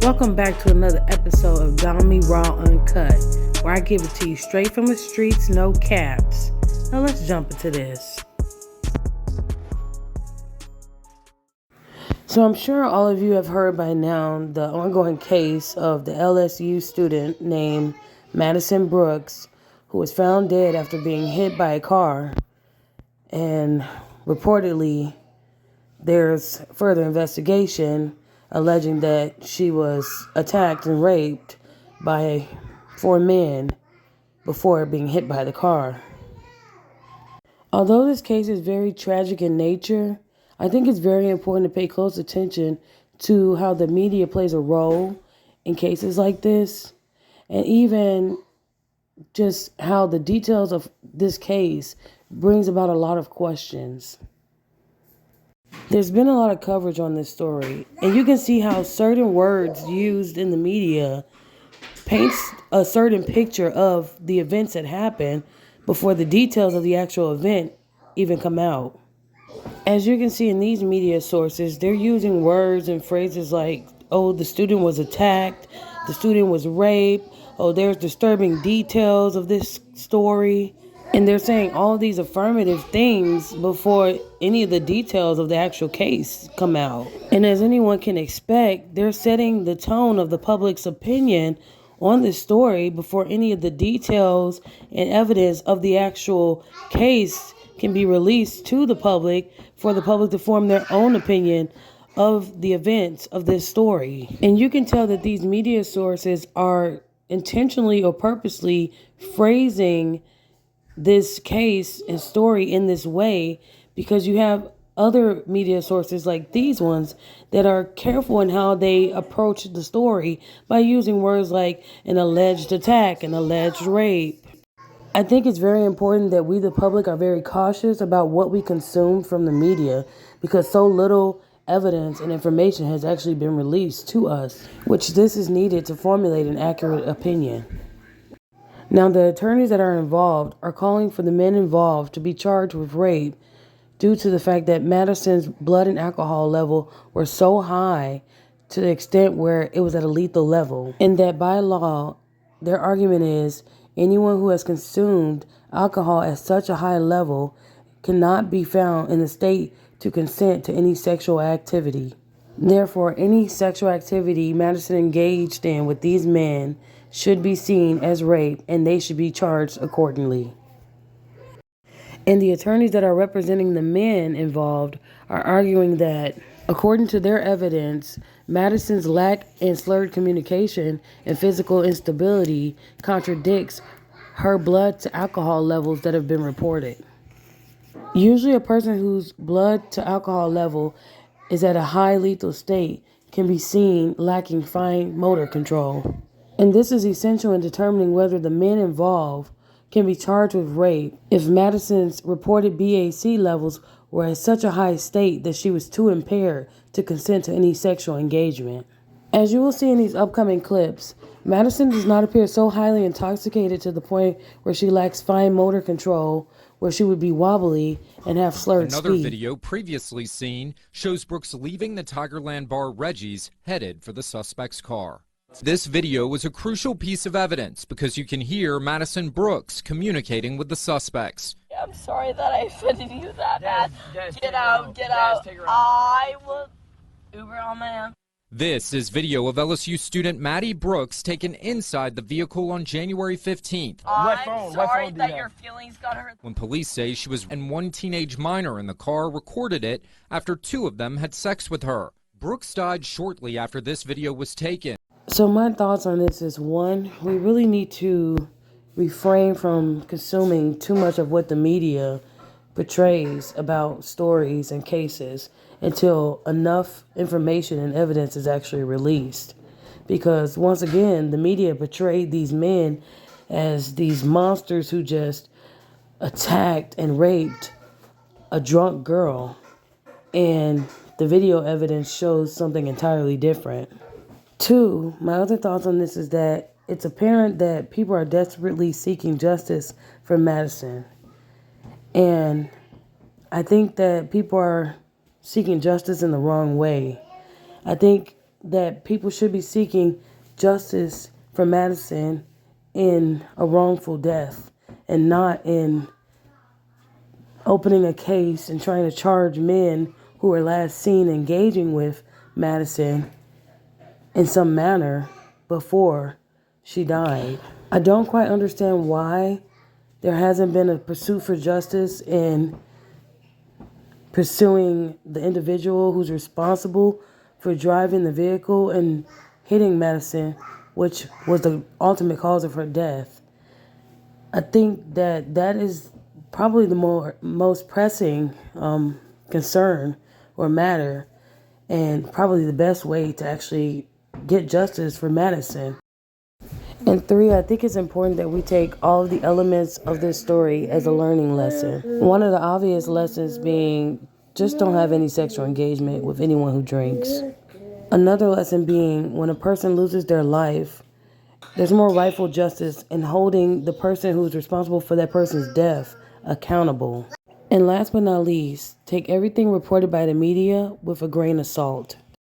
Welcome back to another episode of Dommy Raw Uncut, where I give it to you straight from the streets, no caps. Now let's jump into this. So I'm sure all of you have heard by now the ongoing case of the LSU student named Madison Brooks, who was found dead after being hit by a car. And reportedly, there's further investigation alleging that she was attacked and raped by 4 men before being hit by the car. Although this case is very tragic in nature, I think it's very important to pay close attention to how the media plays a role in cases like this, and even just how the details of this case brings about a lot of questions. There's been a lot of coverage on this story, and you can see how certain words used in the media paints a certain picture of the events that happened before the details of the actual event even come out. As you can see in these media sources, they're using words and phrases like, oh, the student was attacked, the student was raped, oh, there's disturbing details of this story. And they're saying all these affirmative things before any of the details of the actual case come out. And as anyone can expect, they're setting the tone of the public's opinion on this story before any of the details and evidence of the actual case can be released to the public for the public to form their own opinion of the events of this story. And you can tell that these media sources are intentionally or purposely phrasing this case and story in this way because you have other media sources like these ones that are careful in how they approach the story by using words like an alleged attack, an alleged rape. I think it's very important that we, the public, are very cautious about what we consume from the media because so little evidence and information has actually been released to us, which this is needed to formulate an accurate opinion. Now, the attorneys that are involved are calling for the men involved to be charged with rape due to the fact that Madison's blood and alcohol level were so high to the extent where it was at a lethal level. And that by law, their argument is anyone who has consumed alcohol at such a high level cannot be found in a state to consent to any sexual activity. Therefore, any sexual activity Madison engaged in with these men should be seen as rape, and they should be charged accordingly. And the attorneys that are representing the men involved are arguing that, according to their evidence, Madison's lack in slurred communication and physical instability contradicts her blood to alcohol levels that have been reported. Usually a person whose blood to alcohol level is at a high lethal state can be seen lacking fine motor control. And this is essential in determining whether the men involved can be charged with rape if Madison's reported BAC levels were at such a high state that she was too impaired to consent to any sexual engagement. As you will see in these upcoming clips, Madison does not appear so highly intoxicated to the point where she lacks fine motor control, where she would be wobbly and have slurred speech. Another video previously seen shows Brooks leaving the Tigerland bar Reggie's headed for the suspect's car. This video was a crucial piece of evidence because you can hear Madison Brooks communicating with the suspects. I'm sorry that I offended you that bad. Get out. I will Uber on my own. This is video of LSU student Maddie Brooks taken inside the vehicle on January 15th. I'm sorry that your feelings got hurt. When police say she was and one teenage minor in the car recorded it after 2 of them had sex with her. Brooks died shortly after this video was taken. So my thoughts on this is, one, we really need to refrain from consuming too much of what the media portrays about stories and cases until enough information and evidence is actually released. Because once again, the media portrayed these men as these monsters who just attacked and raped a drunk girl. And the video evidence shows something entirely different. 2, my other thoughts on this is that it's apparent that people are desperately seeking justice for Madison. And I think that people are seeking justice in the wrong way. I think that people should be seeking justice for Madison in a wrongful death and not in opening a case and trying to charge men who were last seen engaging with Madison in some manner before she died. I don't quite understand why there hasn't been a pursuit for justice in pursuing the individual who's responsible for driving the vehicle and hitting Madison, which was the ultimate cause of her death. I think that is probably the most pressing concern or matter, and probably the best way to actually get justice for Madison. And 3, I think it's important that we take all of the elements of this story as a learning lesson. One of the obvious lessons being just don't have any sexual engagement with anyone who drinks. Another lesson being when a person loses their life, there's more rightful justice in holding the person who's responsible for that person's death accountable. And last but not least, take everything reported by the media with a grain of salt.